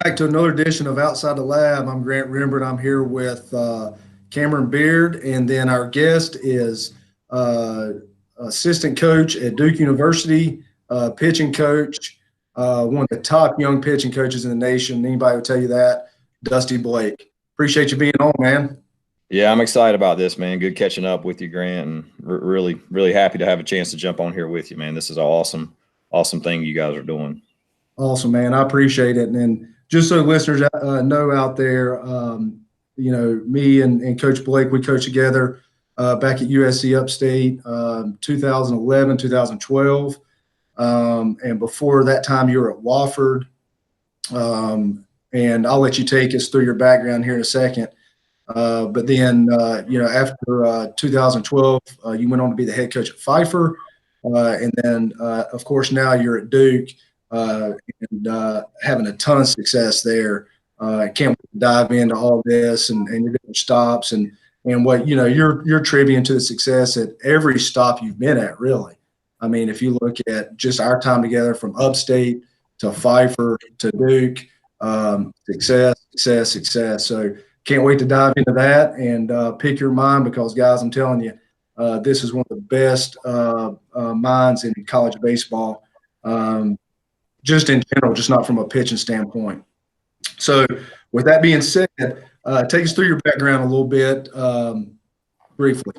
Back to another edition of Outside the Lab. I'm Grant Rembert. I'm here with Cameron Beard, and then our guest is uh, assistant coach at Duke University, pitching coach, one of the top young pitching coaches in the nation. Anybody will tell you that, Dusty Blake. Appreciate you being on, man. Yeah, I'm excited about this, man. Good catching up with you, Grant, and really, really happy to have a chance to jump on here with you, man. This is an awesome, awesome thing you guys are doing. Awesome, man. I appreciate it. And just so listeners know out there, me and Coach Blake, we coached together back at USC Upstate, 2011, 2012. And before that time, you were at Wofford. And I'll let you take us through your background here in a second. But then, after 2012, you went on to be the head coach at Pfeiffer. And then, of course, now you're at Duke and having a ton of success there. I can't wait to dive into all this and your different stops and what, your tribute to the success at every stop you've been at, really. I mean, if you look at just our time together from Upstate to Pfeiffer to Duke, success, success, success. So can't wait to dive into that and pick your mind because, guys, I'm telling you, this is one of the best minds in college baseball, just in general, just not from a pitching standpoint. So with that being said, take us through your background a little bit briefly.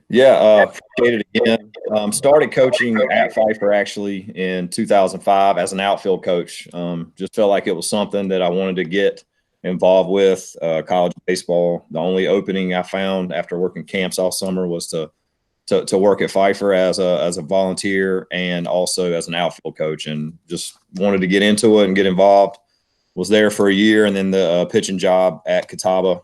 Yeah, appreciate it again. Started coaching at Pfeiffer actually in 2005 as an outfield coach. Just felt like it was something that I wanted to get involved with college baseball. The only opening I found after working camps all summer was to work at Pfeiffer as a volunteer and also as an outfield coach, and just wanted to get into it and get involved. Was there for a year, and then the pitching job at Catawba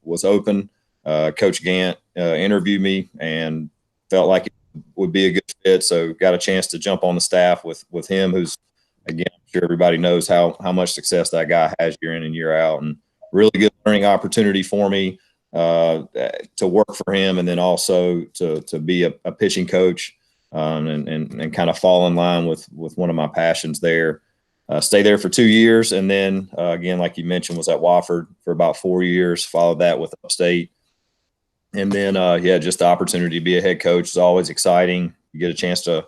was open. Coach Gant interviewed me and felt like it would be a good fit, so got a chance to jump on the staff with him, who's, again, I'm sure everybody knows how much success that guy has year in and year out, and really good learning opportunity for me to work for him, and then also to be a pitching coach and kind of fall in line with one of my passions there. Stay there for 2 years, and then again, like you mentioned, was at Wofford for about 4 years. Followed that with Upstate, and then just the opportunity to be a head coach is always exciting. You get a chance to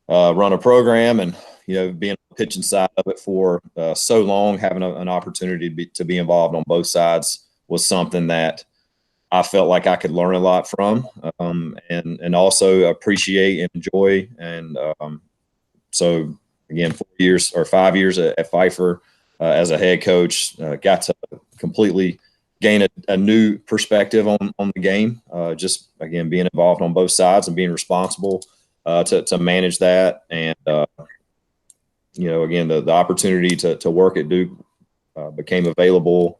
run a program, and being on the pitching side of it for so long, having an opportunity to be involved on both sides was something that I felt like I could learn a lot from, and also appreciate and enjoy. And so again, 4 years or 5 years at Pfeiffer as a head coach, got to completely gain a new perspective on the game. Just again, being involved on both sides and being responsible to manage that. And again, the opportunity to work at Duke became available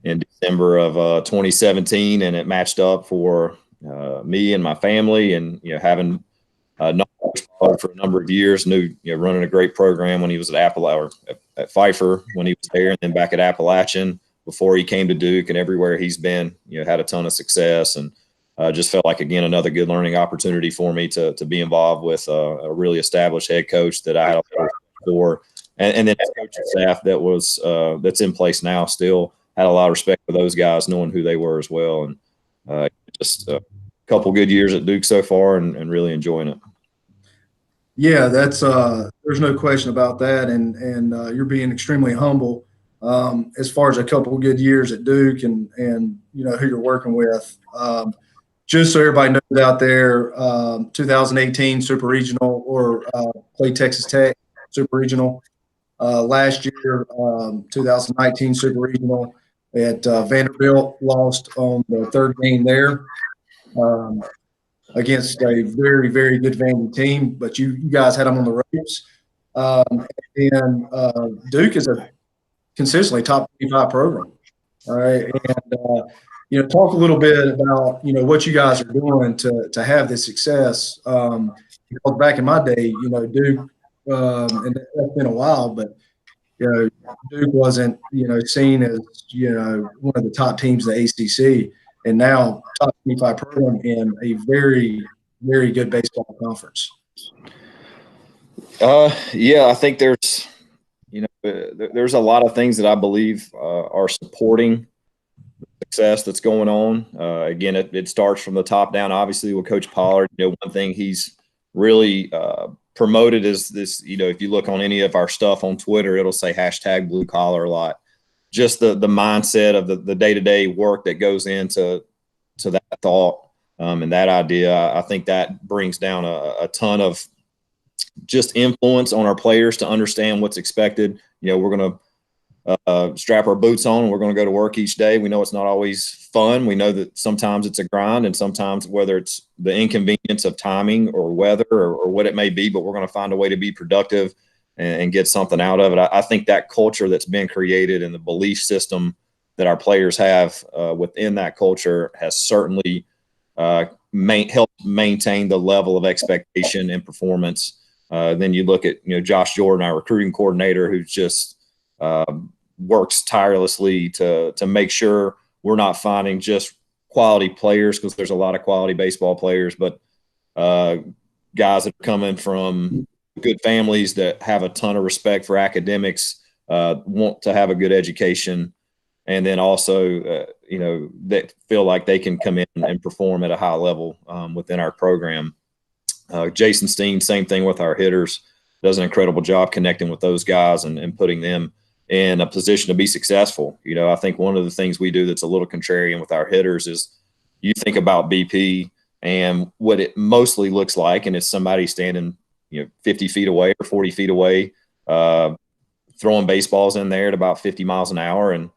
in December of 2017, and it matched up for me and my family. And having known for a number of years, knew running a great program when he was at at Pfeiffer when he was there, and then back at Appalachian before he came to Duke, and everywhere he's been, had a ton of success, and just felt like, again, another good learning opportunity for me to be involved with a really established head coach that I had for, and then coaching staff that's in place now. Still had a lot of respect for those guys, knowing who they were as well, and just a couple good years at Duke so far, and really enjoying it. Yeah, that's there's no question about that, and you're being extremely humble as far as a couple of good years at Duke and who you're working with. Just so everybody knows out there, 2018 Super Regional or played Texas Tech Super Regional. Last year, 2019 Super Regional at Vanderbilt, lost on the third game there. Against a very, very good Vandy team, but you guys had them on the ropes. And Duke is a consistently top 25 program. All right. And, talk a little bit about, what you guys are doing to have this success. Because back in my day, Duke, and that's been a while, but, Duke wasn't, seen as, one of the top teams in the ACC. And now top 25 program in a very, very good baseball conference. I think there's there's a lot of things that I believe are supporting success that's going on. Again, it starts from the top down, obviously, with Coach Pollard. One thing he's really promoted is this, if you look on any of our stuff on Twitter, it'll say hashtag blue collar a lot. Just the mindset of the day-to-day work that goes into that thought and that idea. I think that brings down a ton of just influence on our players to understand what's expected. We're going to strap our boots on and we're going to go to work each day. We know it's not always fun. We know that sometimes it's a grind, and sometimes whether it's the inconvenience of timing or weather or what it may be, but we're going to find a way to be productive and get something out of it. I think that culture that's been created and the belief system that our players have within that culture has certainly helped maintain the level of expectation and performance. Then you look at, Josh Jordan, our recruiting coordinator, who's just works tirelessly to make sure we're not finding just quality players, because there's a lot of quality baseball players, but guys that are coming from good families that have a ton of respect for academics, want to have a good education, and then also, that feel like they can come in and perform at a high level within our program. Jason Steen, same thing with our hitters, does an incredible job connecting with those guys and putting them in a position to be successful. I think one of the things we do that's a little contrarian with our hitters is you think about BP and what it mostly looks like, and it's somebody standing, 50 feet away or 40 feet away, throwing baseballs in there at about 50 miles an hour, and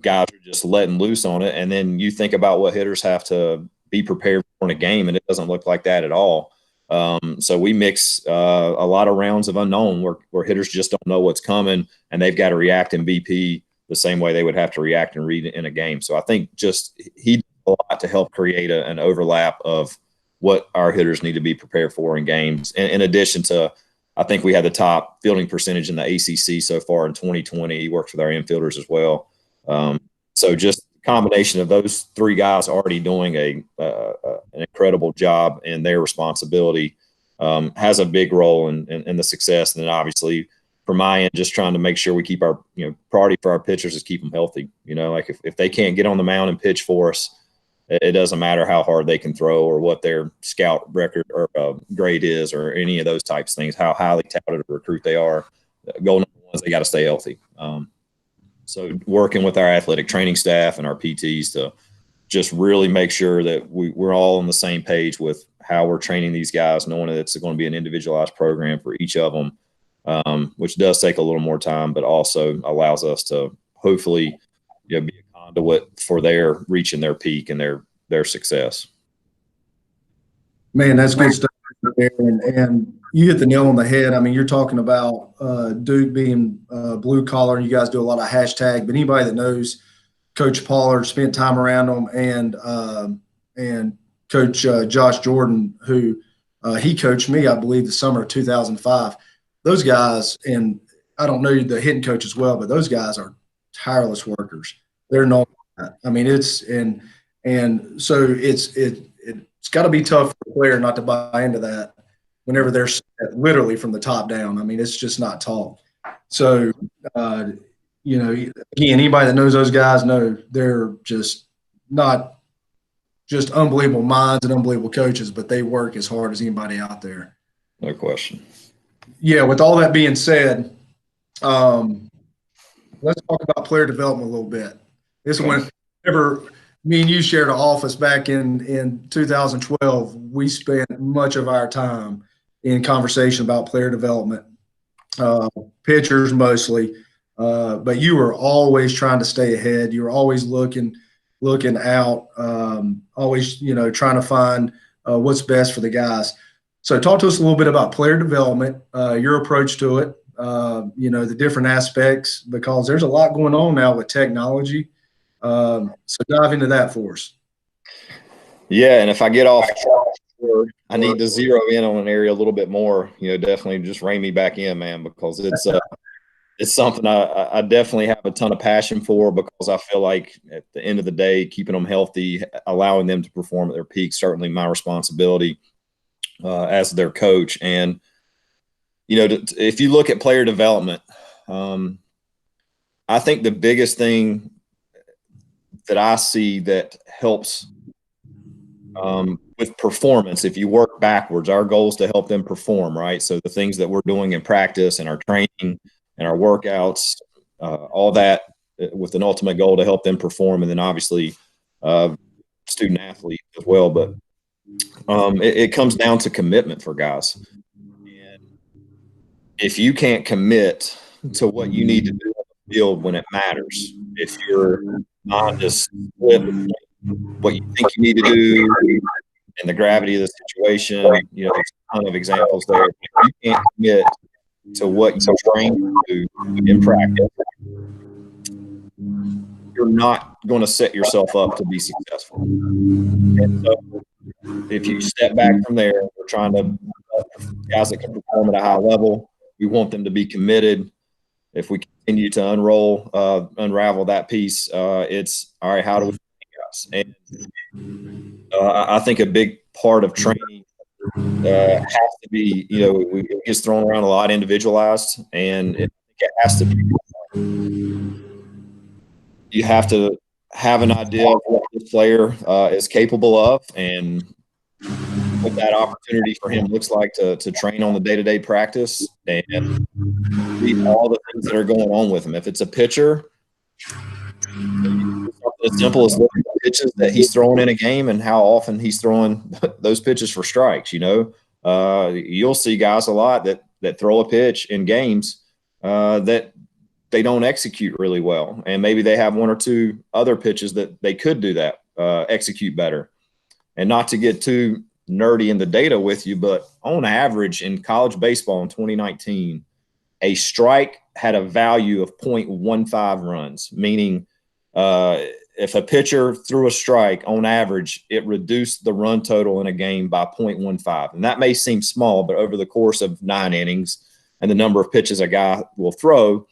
guys are just letting loose on it. And then you think about what hitters have to be prepared for in a game, and it doesn't look like that at all. So we mix a lot of rounds of unknown where hitters just don't know what's coming, and they've got to react in BP the same way they would have to react and read in a game. So I think just he did a lot to help create an overlap of what our hitters need to be prepared for in games. In addition to, I think we had the top fielding percentage in the ACC so far in 2020. He works with our infielders as well. So just a combination of those three guys already doing an incredible job in their responsibility has a big role in the success. And then obviously from my end, just trying to make sure we keep our, priority for our pitchers is keep them healthy. Like if they can't get on the mound and pitch for us, it doesn't matter how hard they can throw or what their scout record or grade is or any of those types of things, how highly touted a recruit they are. Goal number one is they got to stay healthy. So working with our athletic training staff and our PTs to just really make sure that we're all on the same page with how we're training these guys, knowing that it's going to be an individualized program for each of them, which does take a little more time, but also allows us to hopefully be a conduit for their reaching their peak and their success. Man, that's good stuff right there. And you hit the nail on the head. I mean, you're talking about Duke being blue collar, and you guys do a lot of hashtag. But anybody that knows Coach Pollard, spent time around him, and Coach Josh Jordan, who he coached me, I believe, the summer of 2005. Those guys, and I don't know the hitting coach as well, but those guys are tireless workers. They're known for that. I mean, and so it's got to be tough for a player not to buy into that whenever they're literally from the top down. I mean, it's just not taught. So, again, anybody that knows those guys know they're just not just unbelievable minds and unbelievable coaches, but they work as hard as anybody out there. No question. Yeah, with all that being said, let's talk about player development a little bit. This is whenever me and you shared an office back in 2012, we spent much of our time in conversation about player development, pitchers mostly, but you were always trying to stay ahead. You were always looking out, always, trying to find what's best for the guys. So talk to us a little bit about player development, your approach to it, the different aspects, because there's a lot going on now with technology. So dive into that for us. Yeah, and if I get off track, I need to zero in on an area a little bit more. Definitely just rein me back in, man, because it's something I definitely have a ton of passion for, because I feel like at the end of the day, keeping them healthy, allowing them to perform at their peak, certainly my responsibility as their coach. And if you look at player development, I think the biggest thing that I see that helps with performance, if you work backwards, our goal is to help them perform, right? So the things that we're doing in practice and our training and our workouts, all that with an ultimate goal to help them perform. And then obviously student athlete as well. But it comes down to commitment for guys. And if you can't commit to what you need to do on the field when it matters, if your mind is split what you think you need to do and the gravity of the situation, there's a ton of examples there. If you can't commit to what you train to do in practice, you're not going to set yourself up to be successful. And so if you step back from there, we're trying to guys that can perform at a high level. We want them to be committed. If we continue to unravel that piece, it's all right. How do we guys? And I think a big part of training has to be, it gets thrown around a lot, individualized, and it has to be. You have to have an idea of what this player is capable of, and what that opportunity for him looks like to train on the day-to-day practice and read all the things that are going on with him. If it's a pitcher, something as simple as looking at the pitches that he's throwing in a game and how often he's throwing those pitches for strikes. You'll see guys a lot that throw a pitch in games that they don't execute really well, and maybe they have one or two other pitches that they could do that, execute better. And not to get too nerdy in the data with you, but on average in college baseball in 2019, a strike had a value of 0.15 runs, meaning if a pitcher threw a strike, on average, it reduced the run total in a game by 0.15. And that may seem small, but over the course of 9 innings and the number of pitches a guy will throw,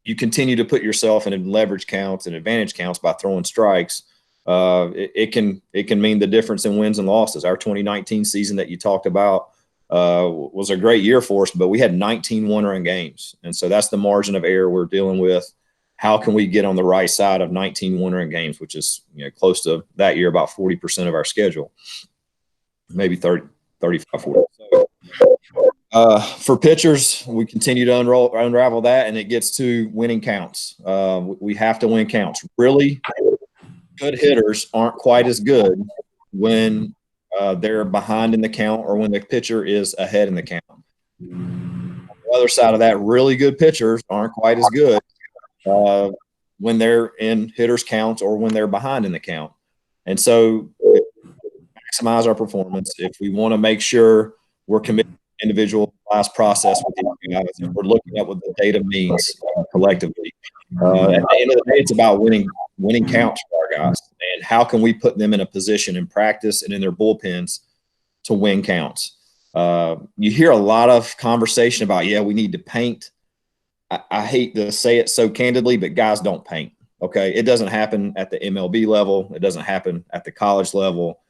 you continue to put yourself in leverage counts and advantage counts by throwing strikes. It can mean the difference in wins and losses. Our 2019 season that you talked about was a great year for us, but we had 19 one-run games. And so that's the margin of error we're dealing with. How can we get on the right side of 19 one-run games, which is close to that year about 40% of our schedule, maybe 30, 35, 40. So, for pitchers, we continue to unravel that, and it gets to winning counts. We have to win counts. Really good hitters aren't quite as good when they're behind in the count or when the pitcher is ahead in the count. On the other side of that, really good pitchers aren't quite as good when they're in hitters' counts or when they're behind in the count. And so maximize our performance. If we want to make sure we're committed to individualized process with these guys, and we're looking at what the data means collectively. At the end of the day, it's about winning counts for our guys, and how can we put them in a position in practice and in their bullpens to win counts. You hear a lot of conversation about, we need to paint. I hate to say it so candidly, but guys don't paint. Okay, it doesn't happen at the MLB level. It doesn't happen at the college level.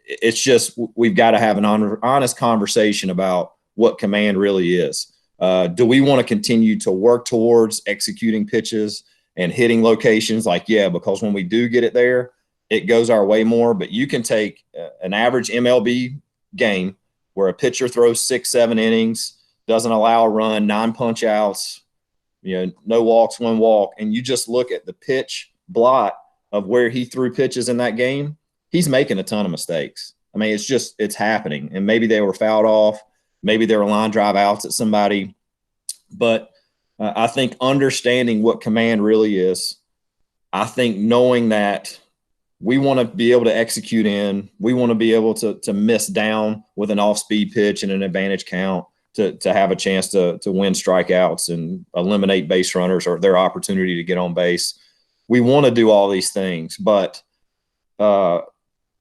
It's just we've got to have an honest conversation about what command really is. Do we want to continue to work towards executing pitches and hitting locations? Because when we do get it there, it goes our way more. But you can take an average MLB game where a pitcher throws 6-7 innings, doesn't allow a run, 9 punch outs, no walks, 1 walk, and you just look at the pitch blot of where he threw pitches in that game, he's making a ton of mistakes. I mean, it's happening. And maybe they were fouled off. Maybe they were line drive outs at somebody. But I think understanding what command really is, I think knowing that we want to be able to execute we want to be able to miss down with an off-speed pitch and an advantage count to have a chance to win strikeouts and eliminate base runners or their opportunity to get on base. We want to do all these things, but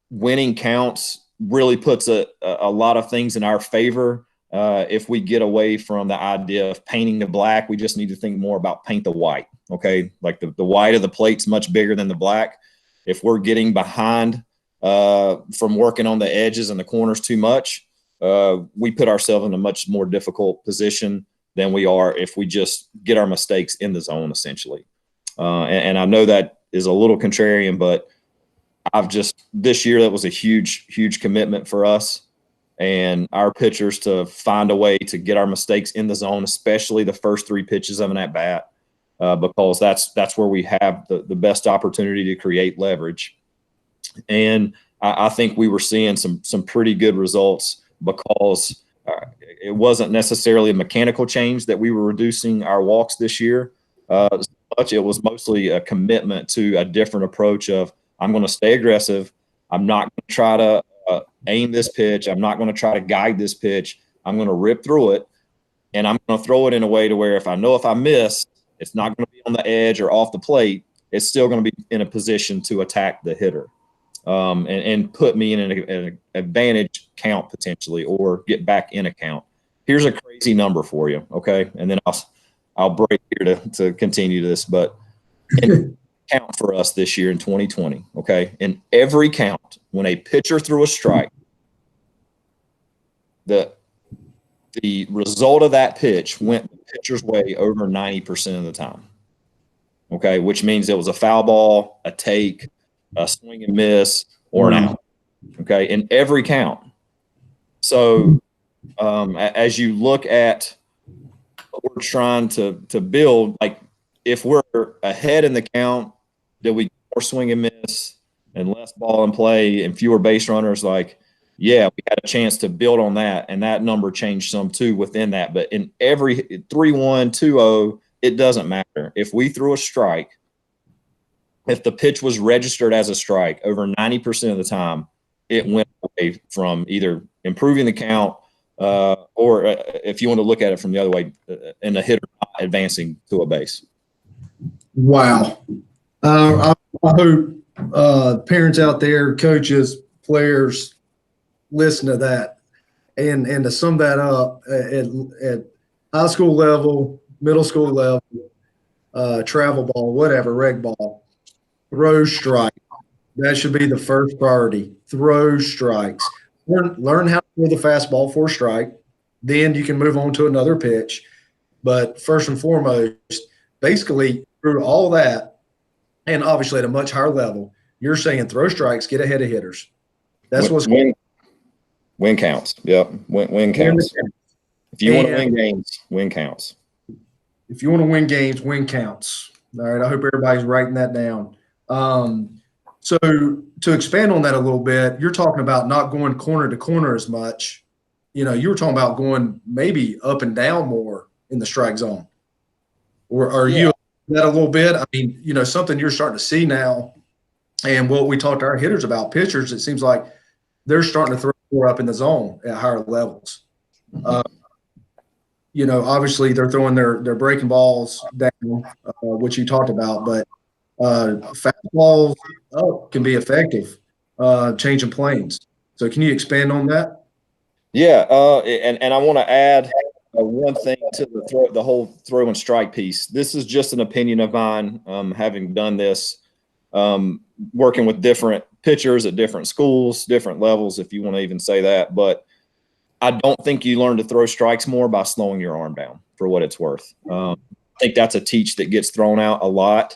winning counts really puts a lot of things in our favor. If we get away from the idea of painting the black, we just need to think more about paint the white. Okay. Like the white of the plate's much bigger than the black. If we're getting behind from working on the edges and the corners too much, we put ourselves in a much more difficult position than we are if we just get our mistakes in the zone, essentially. And I know that is a little contrarian, but this year, that was a huge, huge commitment for us and our pitchers to find a way to get our mistakes in the zone, especially the first 3 pitches of an at bat, because that's where we have the best opportunity to create leverage. And I think we were seeing some pretty good results because it wasn't necessarily a mechanical change that we were reducing our walks this year. It was mostly a commitment to a different approach of, I'm going to stay aggressive. I'm not going to try to aim this pitch. I'm not going to try to guide this pitch. I'm going to rip through it, and I'm going to throw it in a way to where if I miss, it's not going to be on the edge or off the plate. It's still going to be in a position to attack the hitter and put me in an advantage count potentially, or get back in a count. Here's a crazy number for you, okay? And then I'll break here to continue this, but in count for us this year in 2020, okay? In every count, when a pitcher threw a strike, the result of that pitch went the pitcher's way over 90% of the time, okay? Which means it was a foul ball, a take, a swing and miss, or an out, okay? In every count. So as you look at what we're trying to build, like if we're ahead in the count, did we get more swing and miss and less ball in play and fewer base runners? Like, yeah, we had a chance to build on that, and that number changed some too within that. But in every 3-1, 2-0, it doesn't matter. If we threw a strike, if the pitch was registered as a strike over 90% of the time, it went away from either improving the count or if you want to look at it from the other way, and the hitter not advancing to a base. Wow. I hope parents out there, coaches, players, listen to that. And to sum that up, at high school level, middle school level, travel ball, whatever, reg ball, throw strike. That should be the first priority. Throw strikes. Learn how to throw the fastball for a strike. Then you can move on to another pitch. But first and foremost, basically through all that, and obviously at a much higher level, you're saying throw strikes, get ahead of hitters. That's what's win counts. Yep, win counts. If you want to win games, win counts. If you want to win games, win counts. All right, I hope everybody's writing that down. So to expand on that a little bit, you're talking about not going corner to corner as much. You know, you were talking about going maybe up and down more in the strike zone. Or are you that a little bit? I mean, you know, something you're starting to see now, and what we talked to our hitters about, pitchers, it seems like they're starting to throw more up in the zone at higher levels. You know, obviously they're throwing their breaking balls down, which you talked about, but fastballs up can be effective, changing planes. So can you expand on that? Yeah, and I want to add one thing to the whole throw and strike piece. This is just an opinion of mine, having done this, working with different pitchers at different schools, different levels, if you want to even say that. But I don't think you learn to throw strikes more by slowing your arm down, for what it's worth. I think that's a teach that gets thrown out a lot.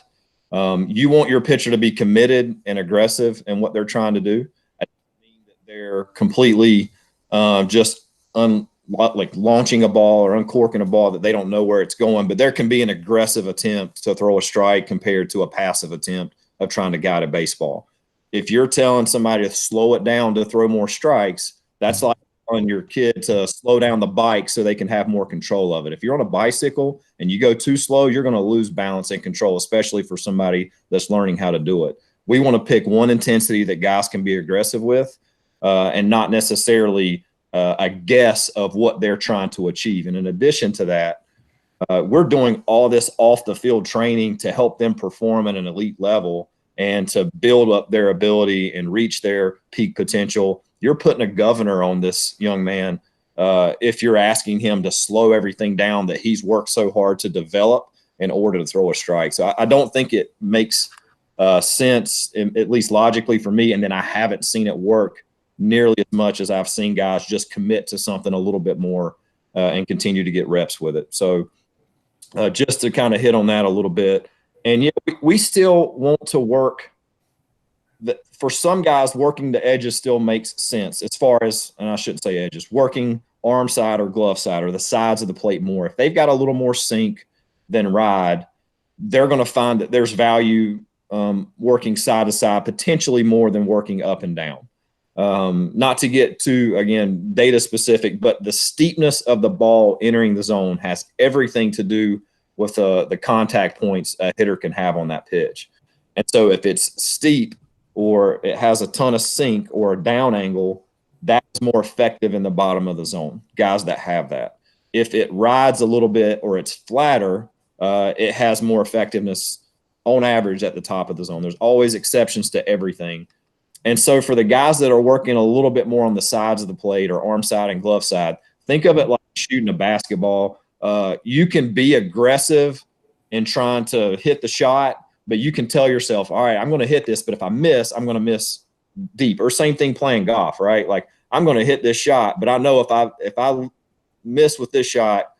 You want your pitcher to be committed and aggressive in what they're trying to do. I don't mean that they're completely like launching a ball or uncorking a ball that they don't know where it's going, but there can be an aggressive attempt to throw a strike compared to a passive attempt of trying to guide a baseball. If you're telling somebody to slow it down to throw more strikes, that's like telling your kid to slow down the bike so they can have more control of it. If you're on a bicycle and you go too slow, you're going to lose balance and control, especially for somebody that's learning how to do it. We want to pick one intensity that guys can be aggressive with, and not necessarily a guess of what they're trying to achieve. And in addition to that, we're doing all this off the field training to help them perform at an elite level and to build up their ability and reach their peak potential. You're putting a governor on this young man if you're asking him to slow everything down that he's worked so hard to develop in order to throw a strike. So I don't think it makes sense, at least logically for me. And then I haven't seen it work nearly as much as I've seen guys just commit to something a little bit more and continue to get reps with it. So just to kind of hit on that a little bit. And yeah, we still want to work. For some guys, working the edges still makes sense as far as, and I shouldn't say edges, working arm side or glove side or the sides of the plate more. If they've got a little more sink than ride, they're going to find that there's value working side to side, potentially more than working up and down. Not to get too, again, data specific, but the steepness of the ball entering the zone has everything to do with the contact points a hitter can have on that pitch. And so if it's steep or it has a ton of sink or a down angle, that's more effective in the bottom of the zone, guys that have that. If it rides a little bit or it's flatter, it has more effectiveness on average at the top of the zone. There's always exceptions to everything. And so for the guys that are working a little bit more on the sides of the plate or arm side and glove side, think of it like shooting a basketball. You can be aggressive in trying to hit the shot, but you can tell yourself, all right, I'm going to hit this, but if I miss, I'm going to miss deep. Or same thing playing golf, right? Like I'm going to hit this shot, but I know if I miss with this shot,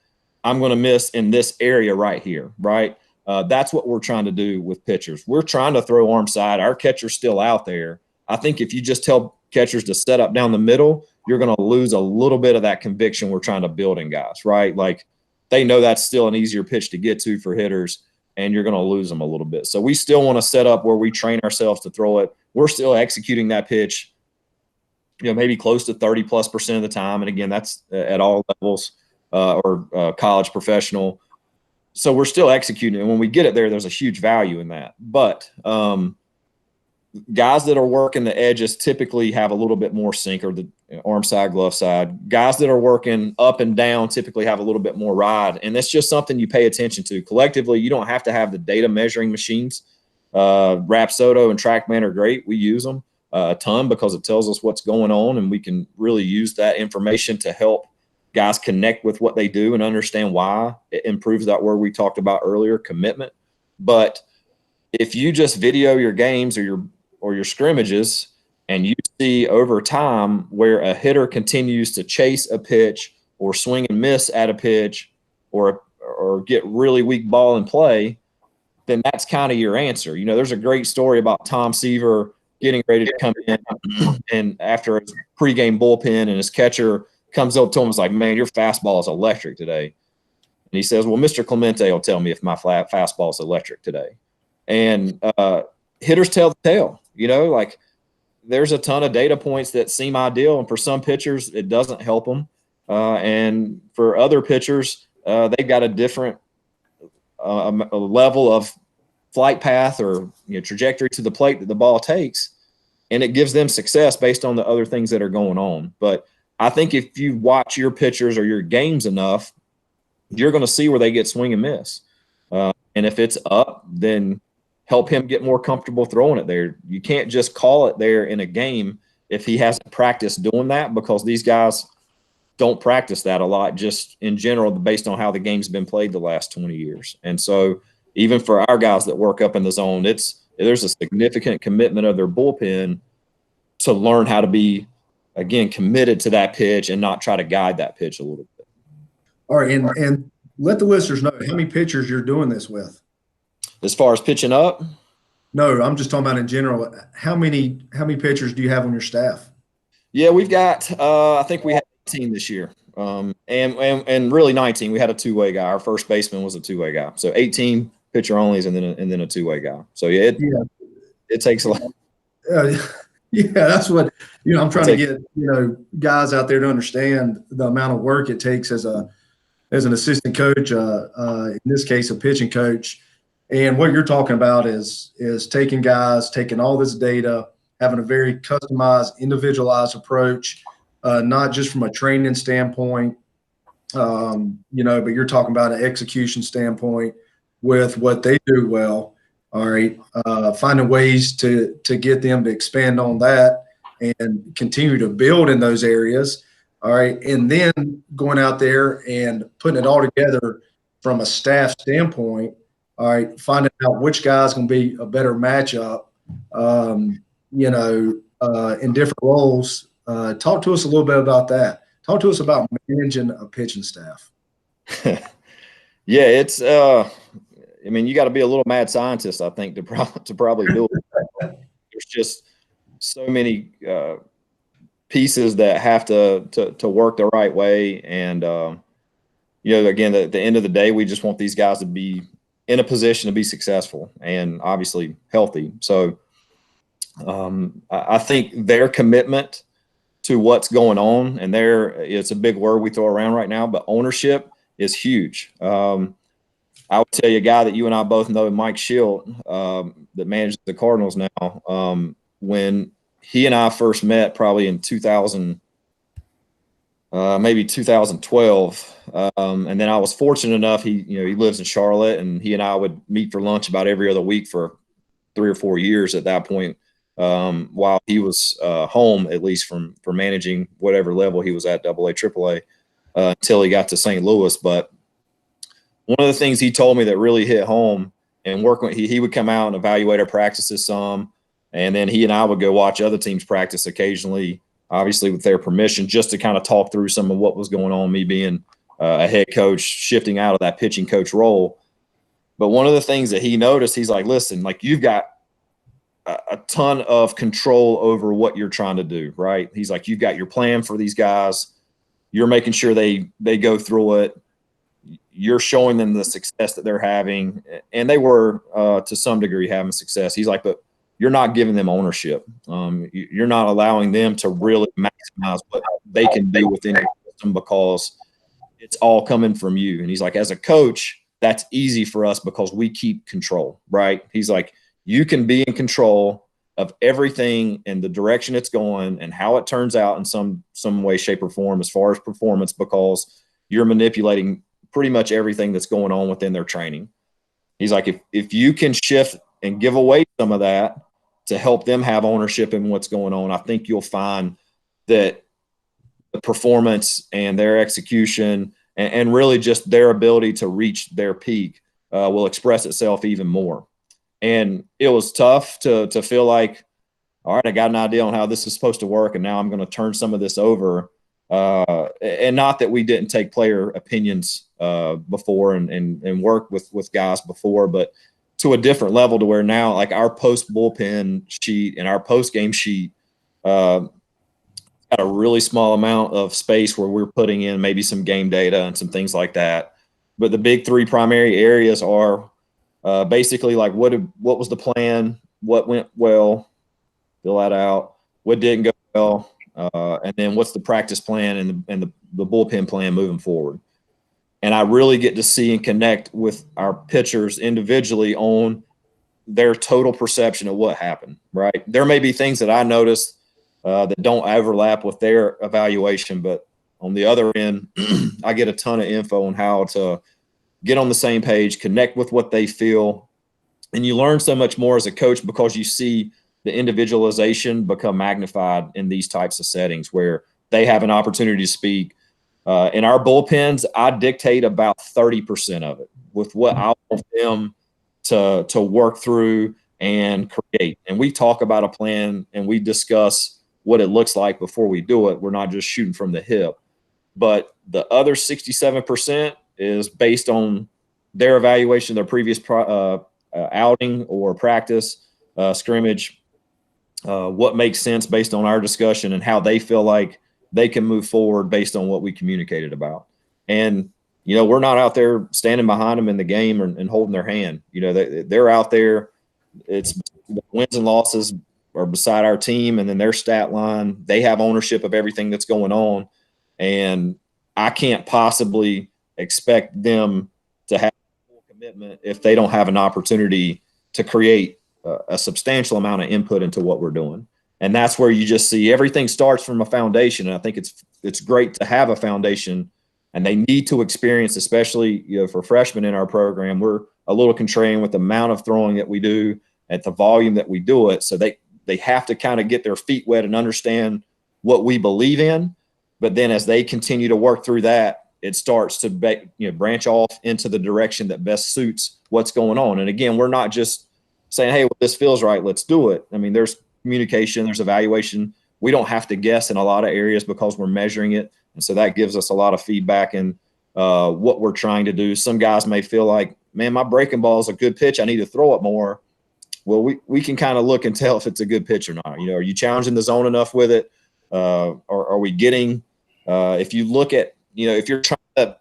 I'm going to miss in this area right here, right? That's what we're trying to do with pitchers. We're trying to throw arm side. Our catcher's still out there. I think if you just tell catchers to set up down the middle, you're going to lose a little bit of that conviction we're trying to build in guys, right? Like they know that's still an easier pitch to get to for hitters, and you're going to lose them a little bit. So we still want to set up where we train ourselves to throw it. We're still executing that pitch, maybe close to 30+% of the time. And again, that's at all levels or college, professional. So we're still executing. And when we get it there, there's a huge value in that. But guys that are working the edges typically have a little bit more sink, or the arm side, glove side. Guys that are working up and down typically have a little bit more ride. And that's just something you pay attention to. Collectively, you don't have to have the data measuring machines. Rapsodo and TrackMan are great. We use them a ton because it tells us what's going on, and we can really use that information to help guys connect with what they do and understand why. It improves that word we talked about earlier, commitment. But if you just video your games or your scrimmages, and you see over time where a hitter continues to chase a pitch or swing and miss at a pitch or get really weak ball in play, then that's kind of your answer. There's a great story about Tom Seaver getting ready to come in, and after his pregame bullpen, and his catcher comes up to him and is like, man, your fastball is electric today. And he says, well, Mr. Clemente will tell me if my fastball is electric today. And hitters tell the tale. Like there's a ton of data points that seem ideal, and for some pitchers, it doesn't help them. And for other pitchers, they've got a different a level of flight path or trajectory to the plate that the ball takes, and it gives them success based on the other things that are going on. But I think if you watch your pitchers or your games enough, you're going to see where they get swing and miss. And if it's up, then help him get more comfortable throwing it there. You can't just call it there in a game if he hasn't practiced doing that, because these guys don't practice that a lot just in general based on how the game's been played the last 20 years. And so even for our guys that work up in the zone, there's a significant commitment of their bullpen to learn how to be, again, committed to that pitch and not try to guide that pitch a little bit. All right, and let the listeners know how many pitchers you're doing this with. As far as pitching up? No, I'm just talking about in general. How many pitchers do you have on your staff? Yeah, we've got I think we had 18 this year. And really 19. We had a two-way guy. Our first baseman was a two-way guy. So 18 pitcher onlys and then a two-way guy. So it takes a lot. Yeah, that's what I'm trying to get guys out there to understand the amount of work it takes as an assistant coach, in this case a pitching coach. And what you're talking about is taking all this data, having a very customized, individualized approach, not just from a training standpoint, but you're talking about an execution standpoint with what they do well. All right, finding ways to get them to expand on that and continue to build in those areas. All right, and then going out there and putting it all together from a staff standpoint. All right, finding out which guy's going to be a better matchup, in different roles Talk to us a little bit about that. Talk to us about managing a pitching staff. Yeah, it's I mean, you got to be a little mad scientist, I think, to probably do it. There's just so many pieces that have to work the right way, and again, at the end of the day, we just want these guys to be in a position to be successful and obviously healthy. So I think their commitment to what's going on, and it's a big word we throw around right now, but ownership is huge. I would tell you a guy that you and I both know, Mike Schilt, that manages the Cardinals now. When he and I first met, probably in 2000, maybe 2012, and then I was fortunate enough. He lives in Charlotte, and he and I would meet for lunch about every other week for 3 or 4 years at that point, while he was home, at least for managing whatever level he was at, AA, AAA, until he got to St. Louis. But one of the things he told me that really hit home, and he would come out and evaluate our practices some, and then he and I would go watch other teams practice occasionally, obviously with their permission, just to kind of talk through some of what was going on, me being a head coach, shifting out of that pitching coach role. But one of the things that he noticed, he's like, listen, like, you've got a ton of control over what you're trying to do, right? He's like, you've got your plan for these guys. You're making sure they go through it. You're showing them the success that they're having, and they were to some degree having success. He's like, but you're not giving them ownership. You're not allowing them to really maximize what they can do within your system, because it's all coming from you. And he's like, as a coach, that's easy for us because we keep control, right? He's like, you can be in control of everything and the direction it's going and how it turns out in some way, shape, or form as far as performance, because you're manipulating pretty much everything that's going on within their training. He's like, if you can shift and give away some of that to help them have ownership in what's going on, I think you'll find that the performance and their execution and really just their ability to reach their peak will express itself even more. And it was tough to feel like, all right, I got an idea on how this is supposed to work, and now I'm going to turn some of this over. And not that we didn't take player opinions before and work with guys before, but to a different level, to where now, like, our post bullpen sheet and our post game sheet had a really small amount of space where we're putting in maybe some game data and some things like that. But the big three primary areas are basically like, what was the plan, what went well, fill that out, what didn't go well, and then what's the practice plan and the bullpen plan moving forward. And I really get to see and connect with our pitchers individually on their total perception of what happened, right? There may be things that I noticed that don't overlap with their evaluation, but on the other end, I get a ton of info on how to get on the same page, connect with what they feel. And you learn so much more as a coach because you see the individualization become magnified in these types of settings where they have an opportunity to speak. In our bullpens, I dictate about 30% of it with what I want them to work through and create. And we talk about a plan and we discuss what it looks like before we do it. We're not just shooting from the hip. But the other 67% is based on their evaluation, their previous outing or practice, scrimmage, what makes sense based on our discussion and how they feel like they can move forward based on what we communicated about. And, we're not out there standing behind them in the game and holding their hand. They're out there. It's the wins and losses are beside our team and then their stat line. They have ownership of everything that's going on. And I can't possibly expect them to have full commitment if they don't have an opportunity to create a substantial amount of input into what we're doing. And that's where you just see everything starts from a foundation. And I think it's great to have a foundation, and they need to experience, especially for freshmen in our program. We're a little contrarian with the amount of throwing that we do at the volume that we do it. So they have to kind of get their feet wet and understand what we believe in. But then as they continue to work through that, it starts to branch off into the direction that best suits what's going on. And again, we're not just saying, hey, well, this feels right, let's do it. I mean, there's communication, there's evaluation we don't have to guess in a lot of areas because we're measuring it. And so that gives us a lot of feedback in what we're trying to do. Some guys may feel like, man, my breaking ball is a good pitch, I need to throw it more. Well, we can kind of look and tell if it's a good pitch or not. You know, are you challenging the zone enough with it? Or are we getting, if you look at, you know, if you're trying to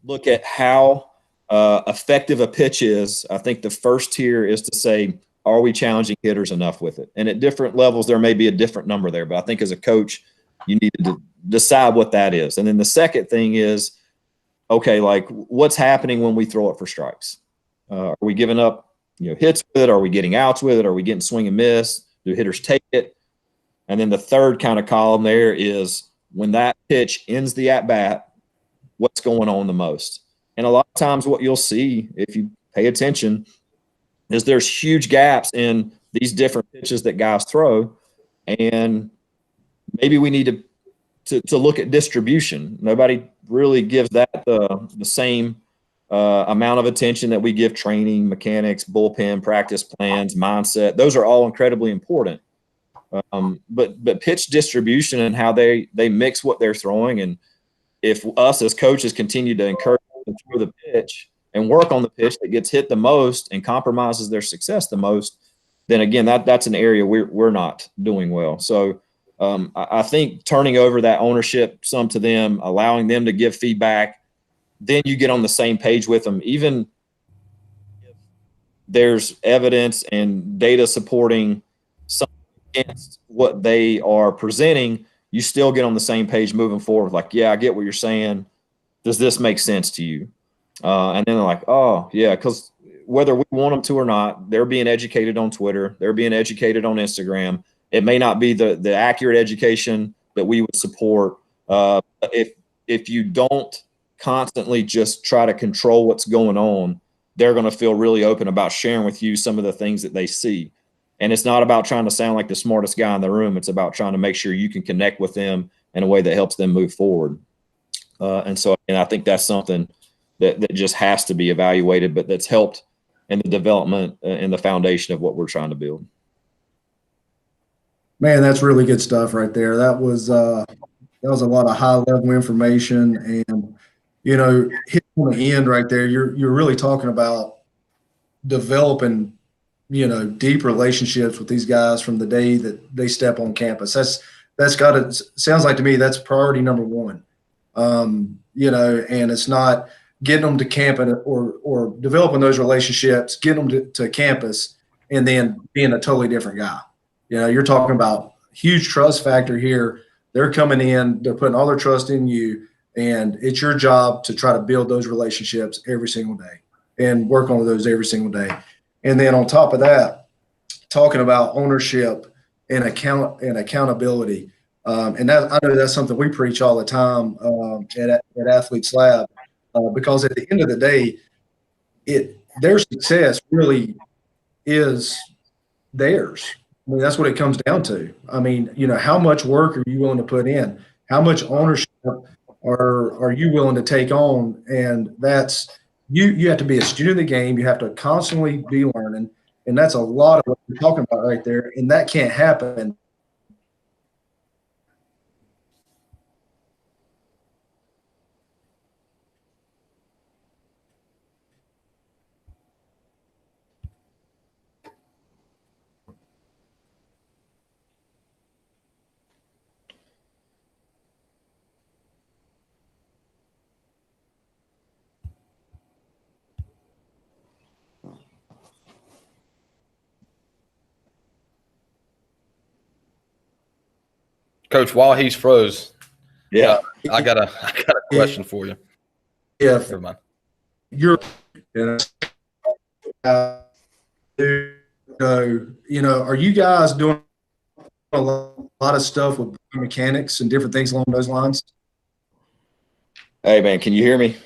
look at how effective a pitch is, I think the first tier is to say, are we challenging hitters enough with it? And at different levels, there may be a different number there, but I think as a coach, you need to decide what that is. And then the second thing is, okay, like what's happening when we throw it for strikes? Are we giving up, you know, hits with it? Are we getting outs with it? Are we getting swing and miss? Do hitters take it? And then the third kind of column there is when that pitch ends the at bat, what's going on the most? And a lot of times what you'll see if you pay attention is there's huge gaps in these different pitches that guys throw. And maybe we need to look at distribution. Nobody really gives that the same amount of attention that we give training, mechanics, bullpen, practice plans, mindset. Those are all incredibly important. But pitch distribution and how they mix what they're throwing, and if us as coaches continue to encourage them to throw the pitch and work on the pitch that gets hit the most and compromises their success the most, then again that's an area we're not doing well. So I think turning over that ownership some to them, allowing them to give feedback, then you get on the same page with them. Even if there's evidence and data supporting something against what they are presenting, you still get on the same page moving forward. Like, yeah, I get what you're saying. Does this make sense to you? And then they're like, oh, yeah, because whether we want them to or not, they're being educated on Twitter. They're being educated on Instagram. It may not be the accurate education that we would support. If you don't constantly just try to control what's going on, they're going to feel really open about sharing with you some of the things that they see. And it's not about trying to sound like the smartest guy in the room. It's about trying to make sure you can connect with them in a way that helps them move forward. And I think that's something that just has to be evaluated, but that's helped in the development and the foundation of what we're trying to build. Man, that's really good stuff right there. That was a lot of high level information, and you know, hit on the end right there. You're really talking about developing, you know, deep relationships with these guys from the day that they step on campus. That's got to, sounds like to me that's priority number one. You know, and it's not getting them to campus or developing those relationships, getting them to campus, and then being a totally different guy. You know, you're talking about huge trust factor here. They're coming in, they're putting all their trust in you, and it's your job to try to build those relationships every single day and work on those every single day. And then on top of that, talking about ownership and accountability. And that, I know that's something we preach all the time at Athletes Lab, because at the end of the day, their success really is theirs. I mean, that's what it comes down to. I mean, you know, how much work are you willing to put in? How much ownership are you willing to take on? And that's you have to be a student of the game. You have to constantly be learning. And that's a lot of what you're talking about right there. And that can't happen. Coach, while he's froze, Yeah, I got a question for you. Yeah, Never mind. you're, you know, are you guys doing a lot of stuff with mechanics and different things along those lines? Hey, man, can you hear me?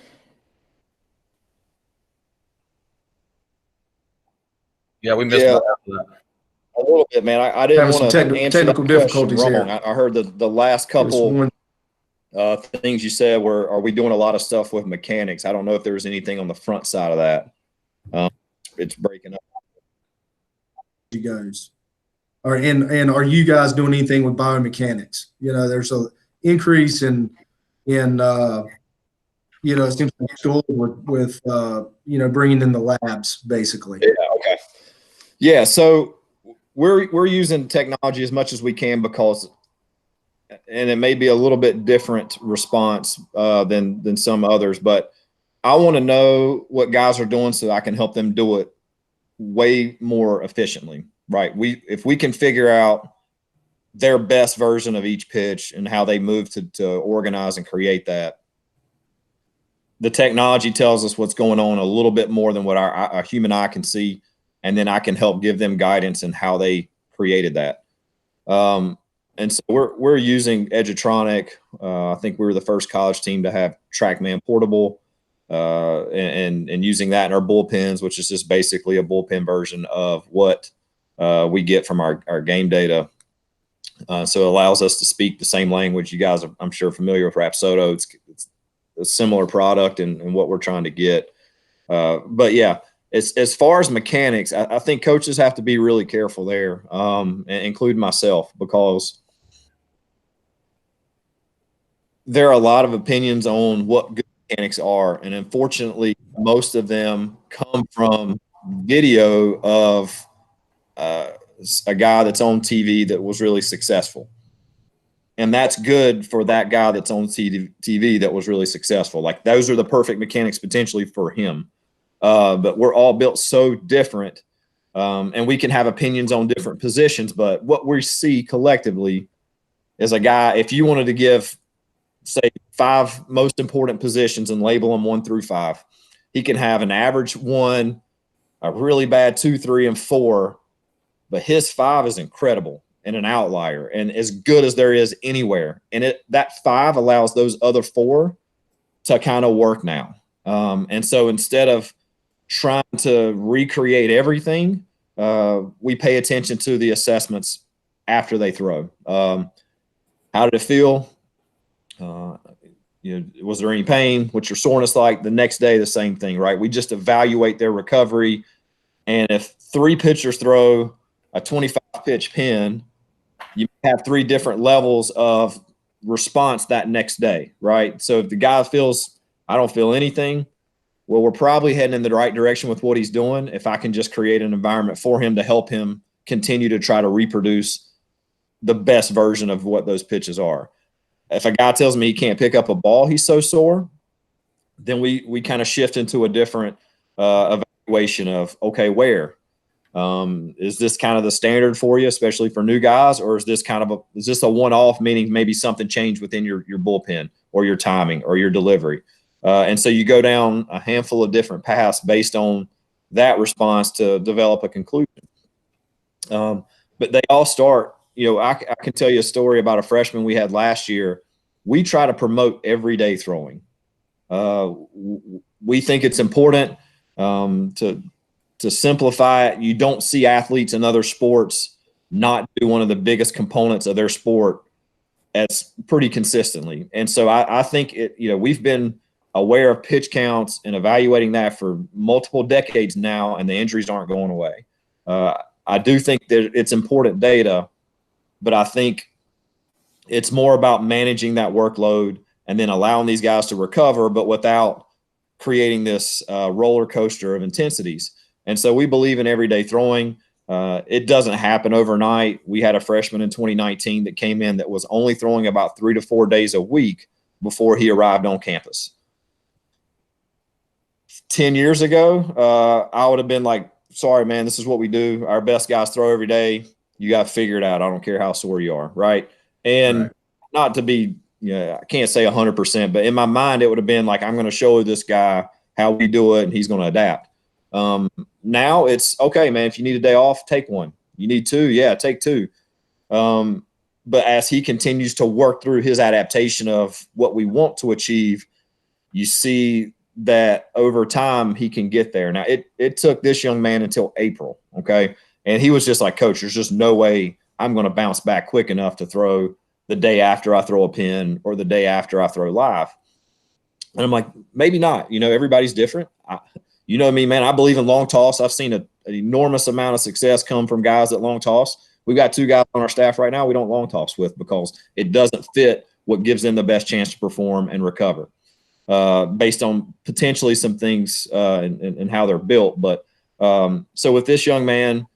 Yeah, we missed that. A little bit, man. I didn't want to answer technical that difficulties question wrong. here. I heard the last couple things you said were, are we doing a lot of stuff with mechanics? I don't know if there was anything on the front side of that. It's breaking up. He goes. and are you guys doing anything with biomechanics? There's a increase in it seems like school with bringing in the labs basically. Yeah. Okay. Yeah. So we're using technology as much as we can because, and it may be a little bit different response than some others, but I want to know what guys are doing so I can help them do it way more efficiently. Right. If we can figure out their best version of each pitch and how they move to organize and create that, the technology tells us what's going on a little bit more than what our human eye can see. And then I can help give them guidance in how they created that. And so we're using Edutronic. I think we were the first college team to have TrackMan Portable, and using that in our bullpens, which is just basically a bullpen version of what we get from our game data. So it allows us to speak the same language. You guys are, I'm sure, familiar with Rapsodo. It's a similar product and what we're trying to get. But yeah, as far as mechanics, I think coaches have to be really careful there, including myself, because there are a lot of opinions on what good mechanics are. And unfortunately, most of them come from video of a guy that's on TV that was really successful. And that's good for that guy that's on TV that was really successful. Like, those are the perfect mechanics potentially for him. But we're all built so different, and we can have opinions on different positions. But what we see collectively is a guy, if you wanted to give, say, 5 most important positions and label them 1 through 5, he can have an average 1, a really bad 2, 3, and 4, but his 5 is incredible and an outlier and as good as there is anywhere. And that 5 allows those other 4 to kind of work now. And so instead of trying to recreate everything, we pay attention to the assessments after they throw. How did it feel? Was there any pain? What's your soreness like? The next day, the same thing, right? We just evaluate their recovery. And if 3 pitchers throw a 25-pitch pin, you have 3 different levels of response that next day, right? So if the guy feels, I don't feel anything, well, we're probably heading in the right direction with what he's doing. If I can just create an environment for him to help him continue to try to reproduce the best version of what those pitches are. If a guy tells me he can't pick up a ball, he's so sore, then we kind of shift into a different evaluation of, okay, where? Is this kind of the standard for you, especially for new guys, or is this a one-off, meaning maybe something changed within your bullpen or your timing or your delivery? And so you go down a handful of different paths based on that response to develop a conclusion. But they all start, I can tell you a story about a freshman we had last year. We try to promote everyday throwing. We think it's important to simplify it. You don't see athletes in other sports not do one of the biggest components of their sport as pretty consistently. And so I think we've been aware of pitch counts and evaluating that for multiple decades now, and the injuries aren't going away. I do think that it's important data, but I think it's more about managing that workload and then allowing these guys to recover, but without creating this roller coaster of intensities. And so we believe in everyday throwing. It doesn't happen overnight. We had a freshman in 2019 that came in that was only throwing about 3 to 4 days a week before he arrived on campus. 10 years ago, I would have been like, sorry, man, this is what we do. Our best guys throw every day. You got to figure it out. I don't care how sore you are, right? And not to be, I can't say 100%, but in my mind, it would have been like, I'm going to show this guy how we do it, and he's going to adapt. Now it's, okay, man, if you need a day off, take one. You need 2, yeah, take 2. But as he continues to work through his adaptation of what we want to achieve, you see that over time he can get there. Now it took this young man until April, okay? And he was just like, Coach, there's just no way I'm going to bounce back quick enough to throw the day after I throw a pin or the day after I throw live. And I'm like, maybe not. Everybody's different. You know me, man. I believe in long toss. I've seen an enormous amount of success come from guys that long toss. we've got 2 guys on our staff right now we don't long toss with because it doesn't fit what gives them the best chance to perform and recover based on potentially some things and how they're built. But so with this young man,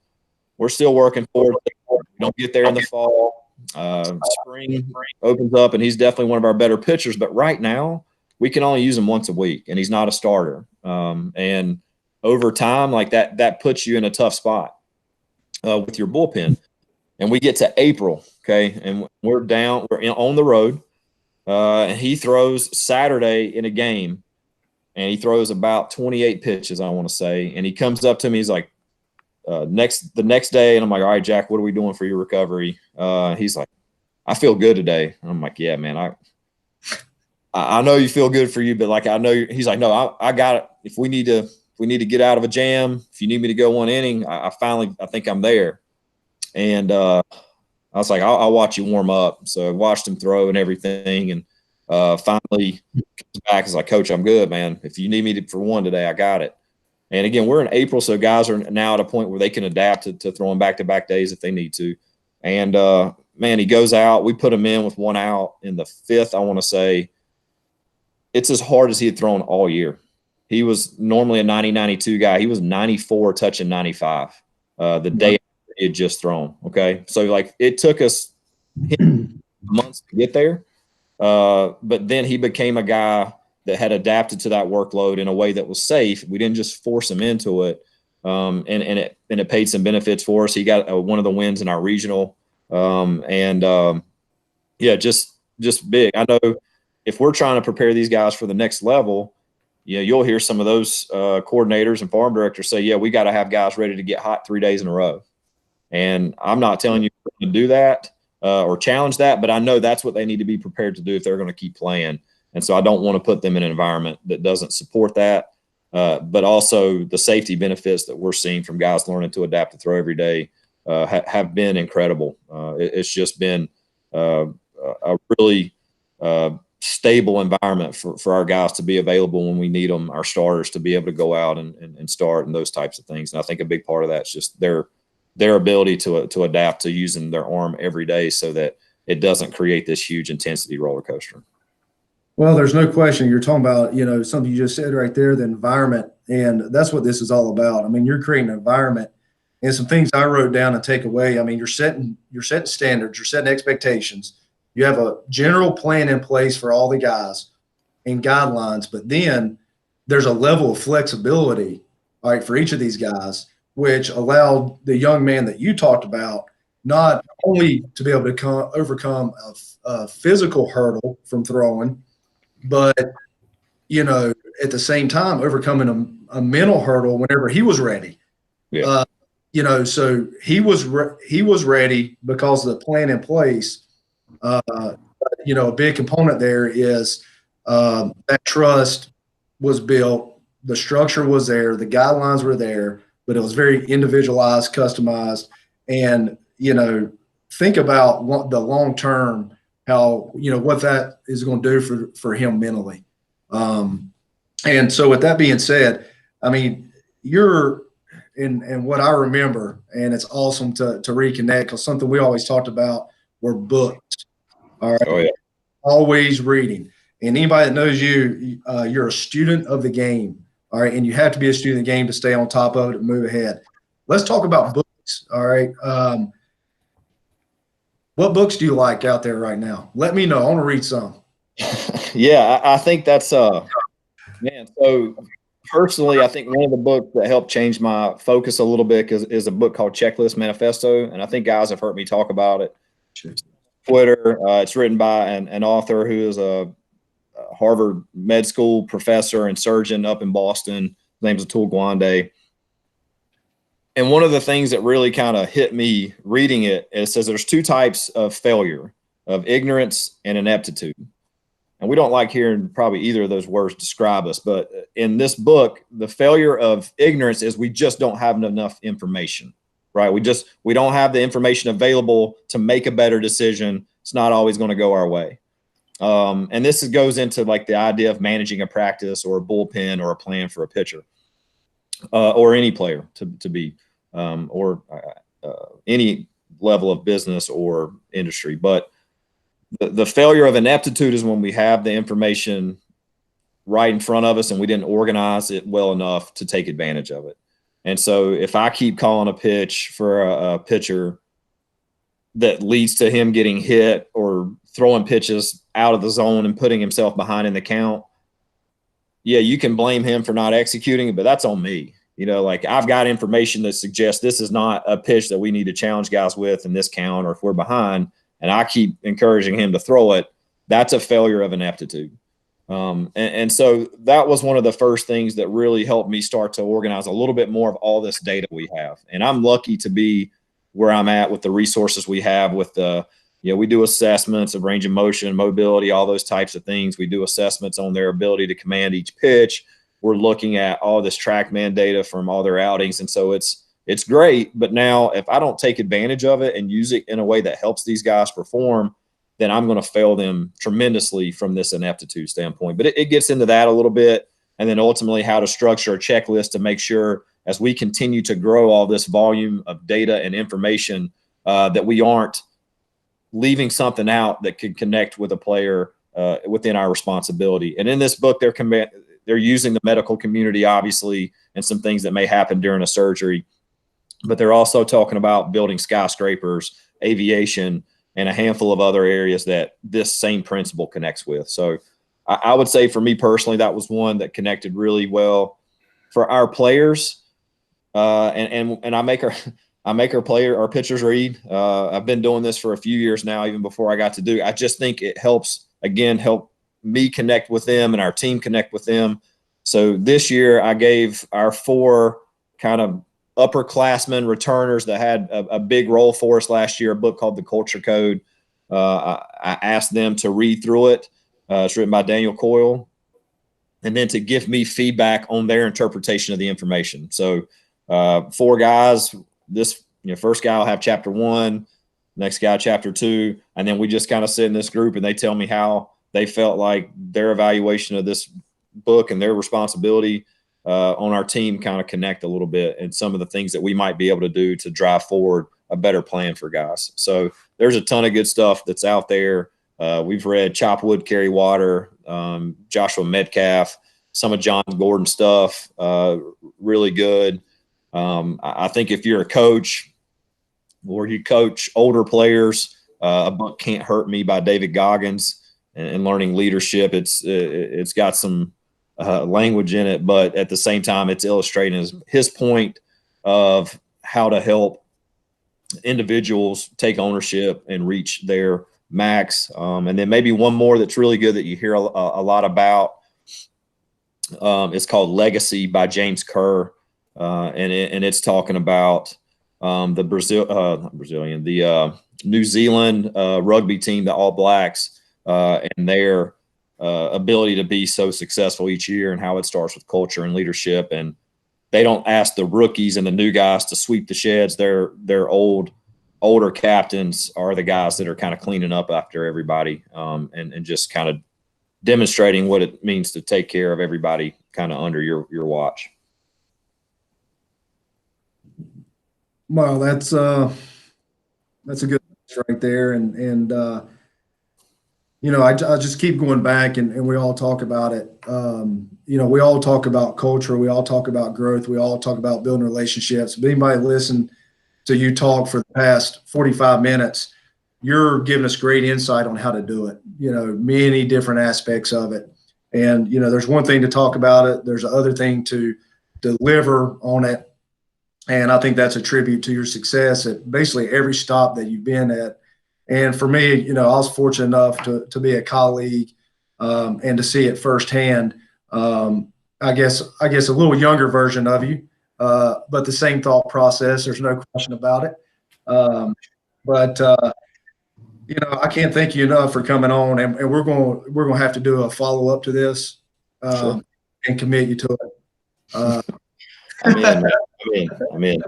we're still working forward. We don't get there in the fall. Spring opens up, and he's definitely one of our better pitchers. But right now, we can only use him once a week, and he's not a starter. And over time, like that puts you in a tough spot with your bullpen. And we get to April, okay, and we're on the road. And he throws Saturday in a game, and he throws about 28 pitches, I want to say. And he comes up to me, he's like, the next day, and I'm like, all right, Jack, what are we doing for your recovery? He's like, I feel good today. And I'm like, yeah, man, I know you feel good for you, but like I know he's like, no, I got it. If we need to get out of a jam, if you need me to go 1 inning, I think I'm there. And I was like, I'll watch you warm up. So I watched him throw and everything, and finally comes back. He's like, Coach, I'm good, man. If you need me for 1 today, I got it. And again, we're in April, so guys are now at a point where they can adapt to throwing back-to-back days if they need to. And, man, he goes out. We put him in with 1 out in the 5th, I want to say. It's as hard as he had thrown all year. He was normally a 90-92 guy. He was 94 touching 95 the day after he had just thrown, okay? So, like, it took us months to get there. But then he became a guy that had adapted to that workload in a way that was safe. We didn't just force him into it. And it paid some benefits for us. He got one of the wins in our regional. Just big. I know if we're trying to prepare these guys for the next level, you'll hear some of those coordinators and farm directors say, yeah, we got to have guys ready to get hot 3 days in a row. And I'm not telling you to do that or challenge that, but I know that's what they need to be prepared to do if they're going to keep playing. And so I don't want to put them in an environment that doesn't support that. But also the safety benefits that we're seeing from guys learning to adapt to throw every day have been incredible. It's just been a really stable environment for our guys to be available when we need them, our starters to be able to go out and start and those types of things. And I think a big part of that is just their ability to adapt to using their arm every day so that it doesn't create this huge intensity roller coaster. Well, there's no question. You're talking about, something you just said right there, the environment. And that's what this is all about. I mean, you're creating an environment, and some things I wrote down and take away. I mean, you're setting standards, you're setting expectations. You have a general plan in place for all the guys and guidelines, but then there's a level of flexibility, all right, for each of these guys, which allowed the young man that you talked about not only to be able to overcome a physical hurdle from throwing, but, at the same time, overcoming a mental hurdle whenever he was ready. Yeah. So he was ready because of the plan in place. A big component there is that trust was built, the structure was there, the guidelines were there, but it was very individualized, customized, and think about the long term, how what that is going to do for him mentally. And so with that being said, I mean, and what I remember, and it's awesome to reconnect, because something we always talked about were books. All right. Oh, yeah. Always reading. And anybody that knows you, you're a student of the game. All right. And you have to be a student of the game to stay on top of it and move ahead. Let's talk about books. All right. What books do you like out there right now? Let me know. I want to read some. Yeah, I think that's man. So personally, I think one of the books that helped change my focus a little bit is a book called Checklist Manifesto, and I think guys have heard me talk about it. Twitter. It's written by an author who is a Harvard med school professor and surgeon up in Boston. His name's Atul Gawande. And one of the things that really kind of hit me reading it, it says there's 2 types of failure, of ignorance and ineptitude. And we don't like hearing probably either of those words describe us. But in this book, the failure of ignorance is we just don't have enough information, right? We don't have the information available to make a better decision. It's not always going to go our way. And this goes into like the idea of managing a practice or a bullpen or a plan for a pitcher or any player to be, or any level of business or industry. But the failure of ineptitude is when we have the information right in front of us and we didn't organize it well enough to take advantage of it. And so if I keep calling a pitch for a pitcher that leads to him getting hit or throwing pitches out of the zone and putting himself behind in the count, yeah, you can blame him for not executing it, but that's on me. You know, like I've got information that suggests this is not a pitch that we need to challenge guys with in this count, or if we're behind and I keep encouraging him to throw it, that's a failure of ineptitude. And so that was one of the first things that really helped me start to organize a little bit more of all this data we have. And I'm lucky to be where I'm at with the resources we have with the, you know, we do assessments of range of motion, mobility, all those types of things. We do assessments on their ability to command each pitch. We're looking at all this TrackMan data from all their outings. And so it's great. But now if I don't take advantage of it and use it in a way that helps these guys perform, then I'm going to fail them tremendously from this ineptitude standpoint. But it gets into that a little bit. And then ultimately how to structure a checklist to make sure as we continue to grow all this volume of data and information that we aren't leaving something out that could connect with a player within our responsibility. And in this book, they're using the medical community, obviously, and some things that may happen during a surgery. But they're also talking about building skyscrapers, aviation, and a handful of other areas that this same principle connects with. So I would say for me personally, that was one that connected really well. For our players, and I make our pitchers read. I've been doing this for a few years now, even before I got to do. I just think it helps, again, help me connect with them and our team connect with them. So this year I gave our 4 kind of upperclassmen returners that had a big role for us last year, a book called The Culture Code. I asked them to read through it. It's written by Daniel Coyle. And then to give me feedback on their interpretation of the information. So 4 guys, this first guy will have chapter 1, next guy chapter 2, and then we just kind of sit in this group and they tell me how they felt like their evaluation of this book and their responsibility on our team kind of connect a little bit, and some of the things that we might be able to do to drive forward a better plan for guys. So there's a ton of good stuff that's out there. We've read Chop Wood, Carry Water, Joshua Metcalf, some of John Gordon's stuff, really good. I think if you're a coach or you coach older players, a book Can't Hurt Me by David Goggins and learning leadership. It's got some language in it, but at the same time, it's illustrating his point of how to help individuals take ownership and reach their max. And then maybe one more that's really good that you hear a lot about. It's called Legacy by James Kerr. And it's talking about the New Zealand rugby team, the All Blacks, and their ability to be so successful each year, and how it starts with culture and leadership. And they don't ask the rookies and the new guys to sweep the sheds. Their older captains are the guys that are kind of cleaning up after everybody, and just kind of demonstrating what it means to take care of everybody kind of under your watch. Well, that's a good right there, and I just keep going back, and we all talk about it. We all talk about culture, we all talk about growth, we all talk about building relationships. If anybody listen to you talk for the past 45 minutes, you're giving us great insight on how to do it. Many different aspects of it, and there's one thing to talk about it. There's another thing to deliver on it. And I think that's a tribute to your success at basically every stop that you've been at. And for me, I was fortunate enough to be a colleague and to see it firsthand. I guess a little younger version of you, but the same thought process. There's no question about it. I can't thank you enough for coming on, and we're going to have to do a follow up to this Sure. and commit you to it. I'm in.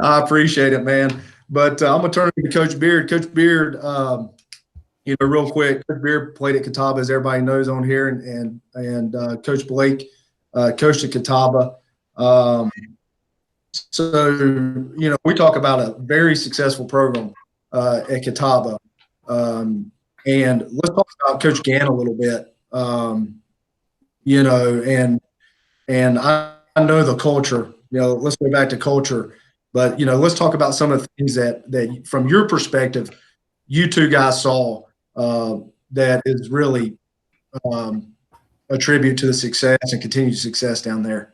I appreciate it, man. But I'm going to turn it to Coach Beard. Coach Beard, real quick, Coach Beard played at Catawba, as everybody knows on here, and Coach Blake coached at Catawba. So, we talk about a very successful program at Catawba. And let's talk about Coach Gann a little bit. And I know the culture. Let's go back to culture. But, let's talk about some of the things that from your perspective, you two guys saw that is really a tribute to the success and continued success down there.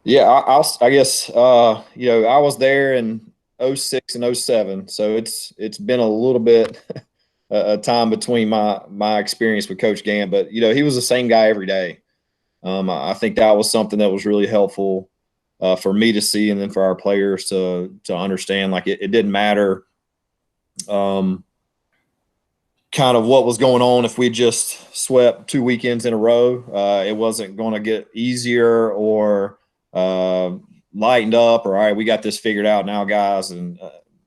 Yeah, I guess I was there in 06 and 07, so it's been a little bit a time between my experience with Coach Gann, but he was the same guy every day. I think that was something that was really helpful for me to see, and then for our players to understand. Like it didn't matter kind of what was going on if we just swept 2 weekends in a row. It wasn't going to get easier or lightened up, or all right, we got this figured out now, guys, and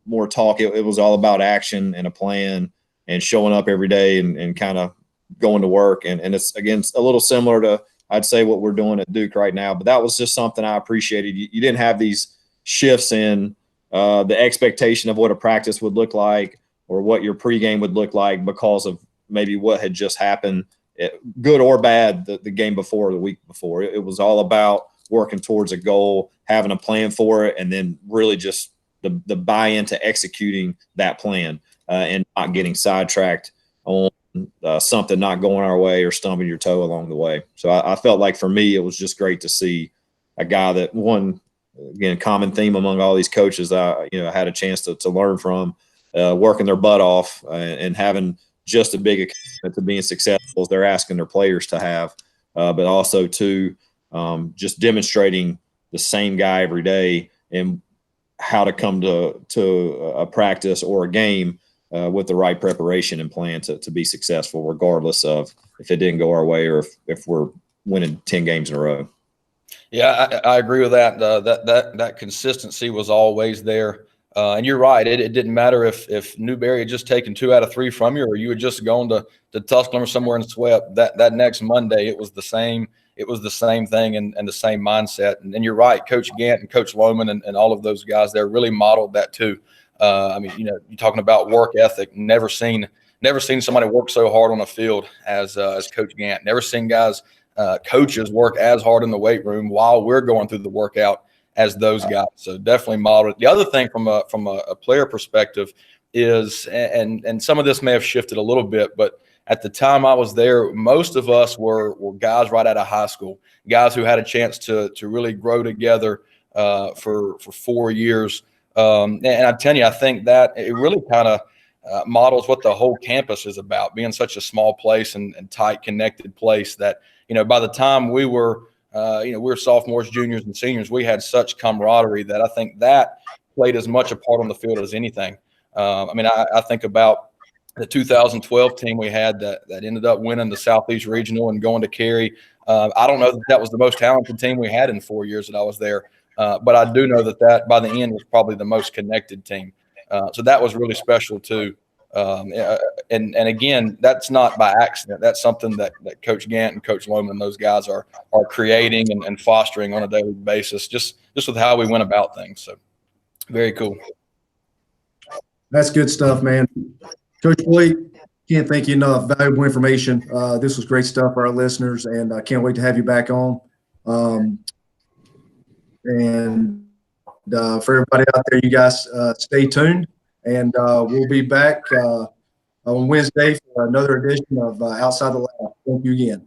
more talk. It was all about action and a plan and showing up every day and kind of going to work. And it's, again, a little similar to, I'd say, what we're doing at Duke right now. But that was just something I appreciated. You didn't have these shifts in the expectation of what a practice would look like or what your pregame would look like because of maybe what had just happened, good or bad, the game before, the week before. It was all about working towards a goal, having a plan for it, and then really just the buy-in to executing that plan and not getting sidetracked on something not going our way or stumbling your toe along the way. So I felt like for me, it was just great to see a guy that, one, again, common theme among all these coaches I had a chance to learn from, working their butt off and having just as big a commitment to being successful as they're asking their players to have, but also to just demonstrating the same guy every day and how to come to a practice or a game with the right preparation and plan to be successful, regardless of if it didn't go our way or if we're winning 10 games in a row. Yeah, I agree with that. That consistency was always there. And you're right. It didn't matter if Newberry had just taken 2 out of 3 from you, or you had just gone to Tusculum or somewhere and swept. That next Monday, it was the same. It was the same thing and the same mindset. And you're right. Coach Gant and Coach Lohman and all of those guys there really modeled that too. I mean, you're talking about work ethic. Never seen somebody work so hard on a field as Coach Gant. Never seen coaches work as hard in the weight room while we're going through the workout as those guys. So definitely modeled it. The other thing from a player perspective is, and some of this may have shifted a little bit, but at the time I was there, most of us were guys right out of high school, guys who had a chance to really grow together for 4 years. And I'm telling you, I think that it really kind of models what the whole campus is about, being such a small place and tight, connected place that, by the time we were sophomores, juniors, and seniors, we had such camaraderie that I think that played as much a part on the field as anything. I mean, I think about the 2012 team we had that ended up winning the Southeast Regional and going to Cary. I don't know that was the most talented team we had in 4 years that I was there, but I do know that by the end was probably the most connected team. So that was really special too. And again, that's not by accident. That's something that Coach Gant and Coach Lohman, those guys are creating and fostering on a daily basis, just with how we went about things. So very cool. That's good stuff, man. Coach Blake, can't thank you enough. Valuable information. This was great stuff for our listeners, and I can't wait to have you back on. And for everybody out there, you guys stay tuned, and we'll be back on Wednesday for another edition of Outside the Lab. Thank you again.